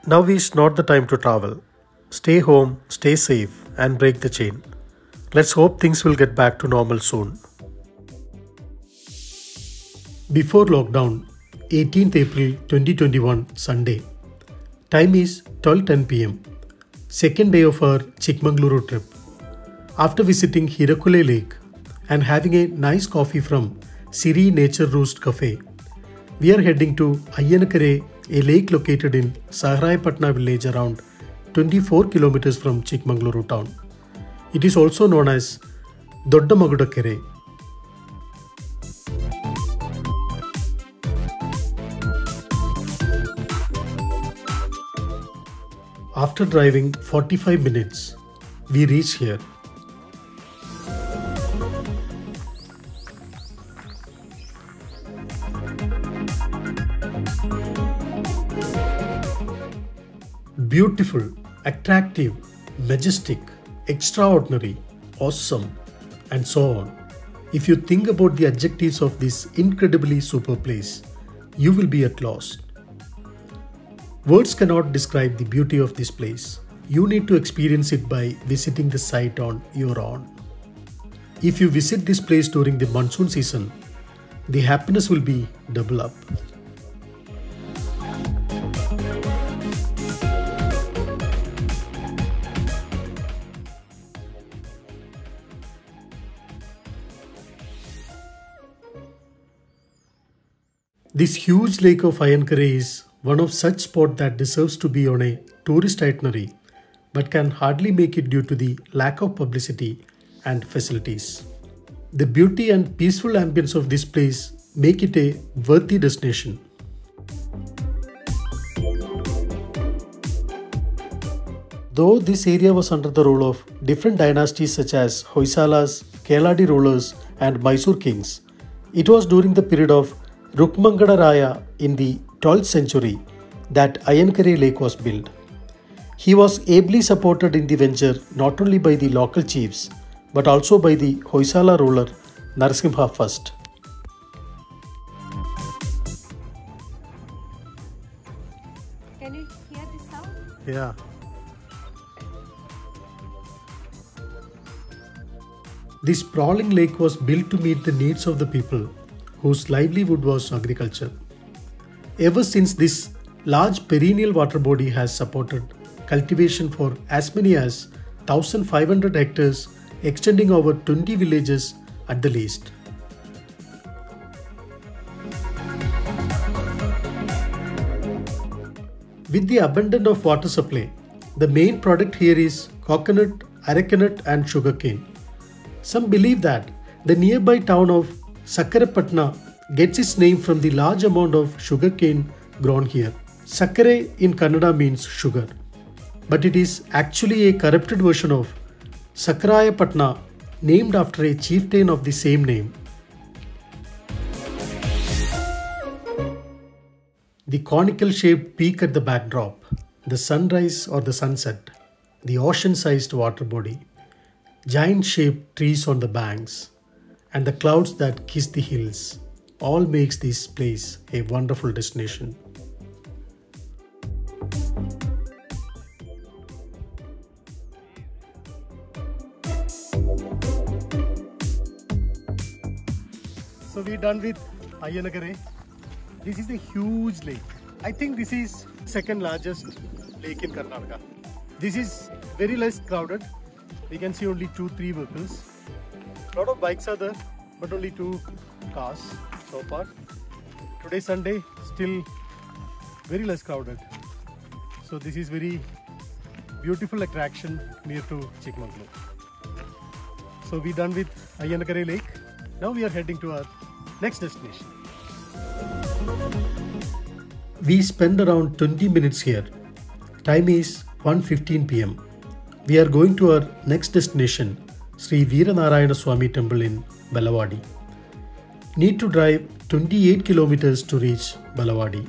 Now is not the time to travel. Stay home, stay safe, and break the chain. Let's hope things will get back to normal soon. Before lockdown, 18th April 2021, Sunday. Time is 12:10 pm. Second day of our Chikmagaluru trip. After visiting Hirakule Lake and having a nice coffee from Siri Nature Roost Cafe, we are heading to Ayyanakare, a lake located in Saharayapatna village around 24 kilometers from Chikmagaluru town. It is also known as Doddamagudakere. After driving 45 minutes, we reach here. Beautiful, attractive, majestic, extraordinary, awesome, and so on. If you think about the adjectives of this incredibly super place, you will be at loss. Words cannot describe the beauty of this place. You need to experience it by visiting the site on your own. If you visit this place during the monsoon season, the happiness will be double up. This huge lake of Ayyanakare is one of such spots that deserves to be on a tourist itinerary but can hardly make it due to the lack of publicity and facilities. The beauty and peaceful ambience of this place make it a worthy destination. Though this area was under the rule of different dynasties such as Hoysalas, Keladi rulers and Mysore kings, it was during the period of Rukmangada Raya in the 12th century that Ayyanakare Lake was built. He was ably supported in the venture not only by the local chiefs but also by the Hoysala ruler Narasimha I. Can you hear this sound? Yeah. This sprawling lake was built to meet the needs of the people whose livelihood was agriculture. Ever since, this large perennial water body has supported cultivation for as many as 1,500 hectares extending over 20 villages at the least. With the abundance of water supply, the main product here is coconut, arecanut and sugarcane. Some believe that the nearby town of Sakkarapatna gets its name from the large amount of sugarcane grown here. Sakkare in Kannada means sugar, but it is actually a corrupted version of Sakkarayapatna, named after a chieftain of the same name. The conical shaped peak at the backdrop, the sunrise or the sunset, the ocean-sized water body, giant shaped trees on the banks, and the clouds that kiss the hills all makes this place a wonderful destination. So we're done with Ayyanakare. This is a huge lake. I think this is second largest lake in Karnataka. This is very less crowded. We can see only 2-3 vehicles. A lot of bikes are there, but only 2 cars so far. Today Sunday, still very less crowded. So this is very beautiful attraction near to Chikmagaluru. So we're done with Ayyanakare Lake. Now we are heading to our next destination. We spend around 20 minutes here. Time is 1:15 pm. We are going to our next destination, Sri Veeranarayana Swami Temple in Belawadi. Need to drive 28 kilometers to reach Belawadi.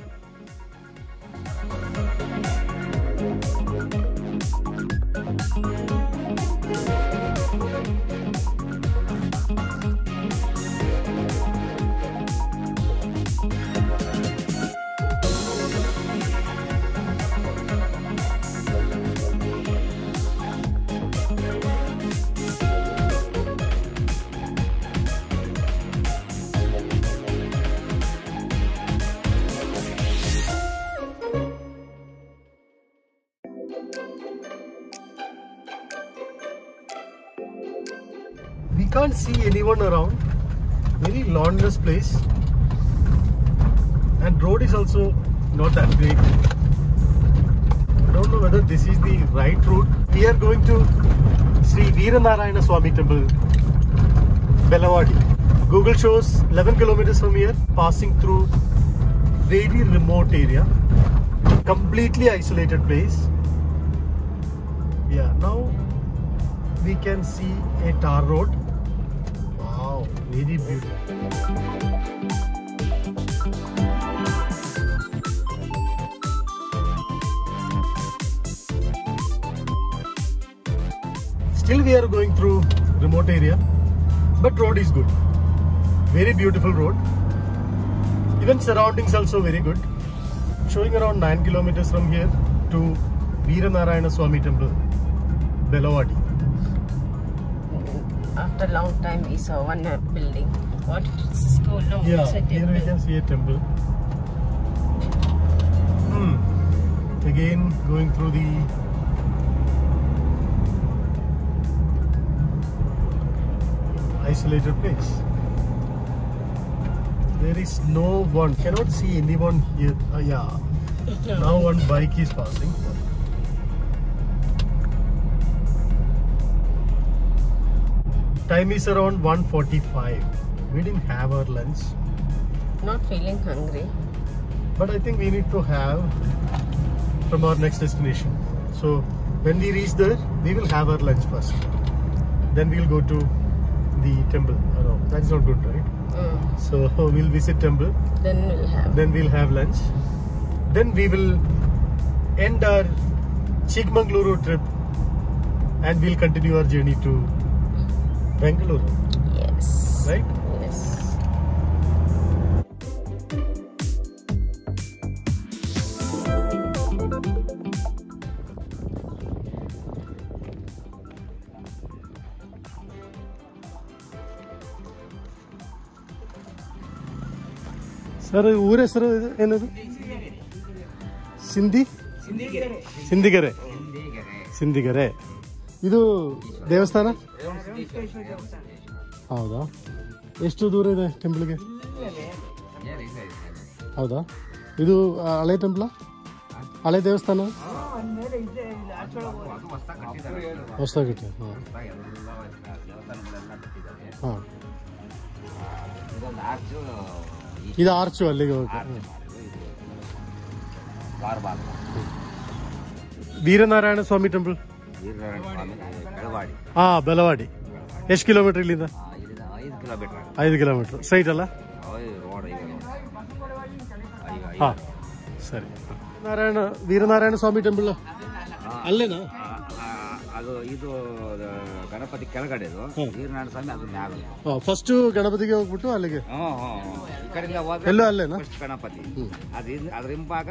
can't see anyone around. Very lawnless place. And road is also not that great. I don't know whether this is the right route. We are going to Sri Veeranarayana Swami Temple, Belawadi. Google shows 11 kilometers from here, passing through very remote area, completely isolated place. Yeah, now we can see a tar road. Wow, very beautiful. Still we are going through remote area, but road is good. Very beautiful road. Even surroundings also very good. Showing around 9 kilometers from here to Veeranarayana Swami Temple, Belawadi. After a long time we saw one building. What is called? No, Yeah, it's a here we temple. can see a temple. Again going through the isolated place. There is no one. Cannot see anyone here. Yeah. Now one bike is passing. Time is around 1:45. We didn't have our lunch, Not feeling hungry. but I think we need to have from our next destination. So when we reach there, we will have our lunch first. Then we'll go to the temple. Oh, no, that's not good, right? So we'll visit temple. Then we'll have. Then we'll have lunch. Then we will end our Chikmagaluru trip and we'll continue our journey to Bengaluru, Yes. right? Yes. Sir ಊರ ಹೆಸರು ಏನದು? ಸಿಂಧಿಗೆರೆ. ಸಿಂಧಿಗೆರೆ. ಇದು ದೇವಸ್ಥಾನ? ಹೌದಾ? ಎಷ್ಟು ದೂರ ಇದೆ ಟೆಂಪಲ್ಗೆ? ಹೌದಾ? ಇದು ಹಳೆ ಟೆಂಪಲ್? ಹಳೆ ದೇವಸ್ಥಾನ? ಹೊಸದಾಗಿ ಹಾಂ. ಇದು ಆರ್ಚು ಅಲ್ಲಿಗೆ ಹೋಗಿ. ವೀರನಾರಾಯಣ ಸ್ವಾಮಿ ಟೆಂಪಲ್. ಹಾ, ಬೆಳವಾಡಿ. ಎಷ್ಟು ಕಿಲೋಮೀಟರ್ ಇಲ್ಲಿಂದ? 5 ಕಿಲೋಮೀಟರ್. ಸೈಟ್ ಅಲ್ಲ? ಹಾ, ಸರಿ. ವೀರನಾರಾಯಣ ಸ್ವಾಮಿ ಟೆಂಪಲ್ ಅಲ್ಲೇನಾ? ಅದು ಇದು ಗಣಪತಿ ಕೆಳಗಡೆ ವೀರನಾರಾಯಣ ಸ್ವಾಮಿ ಅದು ಮ್ಯಾಗ. ಫಸ್ಟ್ ಗಣಪತಿಗೆ ಹೋಗ್ಬಿಟ್ಟು ಅಲ್ಲಿಗೆ ಈ ಕಡೆಯಿಂದ ಹೋದ್ರೆ ಎಲ್ಲೋ ಅಲ್ಲೇನಾ? ಫಸ್ಟ್ ಗಣಪತಿ, ಅದ್ರ ಹಿಂಭಾಗ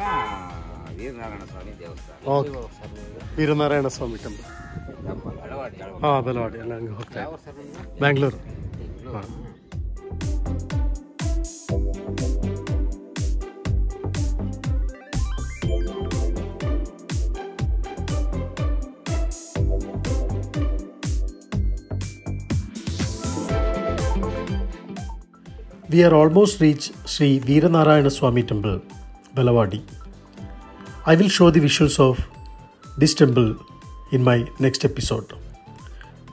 ವೀರನಾರಾಯಣ ಸ್ವಾಮಿ ದೇವಸ್ಥಾನ. ಓಕೆ, ವೀರನಾರಾಯಣ ಸ್ವಾಮಿ ಟೆಂಪಲ್. ಹಾ, ಬೆಳವಾಡಿ ಅಲ್ಲ, ಹಂಗೆ ಹೋಗ್ತಾ ಬ್ಯಾಂಗ್ಳೂರು. ಹಾಂ. We are almost reached Sri Veeranarayana Swami Temple, Belawadi. I will show the visuals of this temple in my next episode.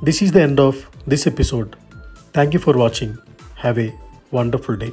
This is the end of this episode. Thank you for watching. Have a wonderful day.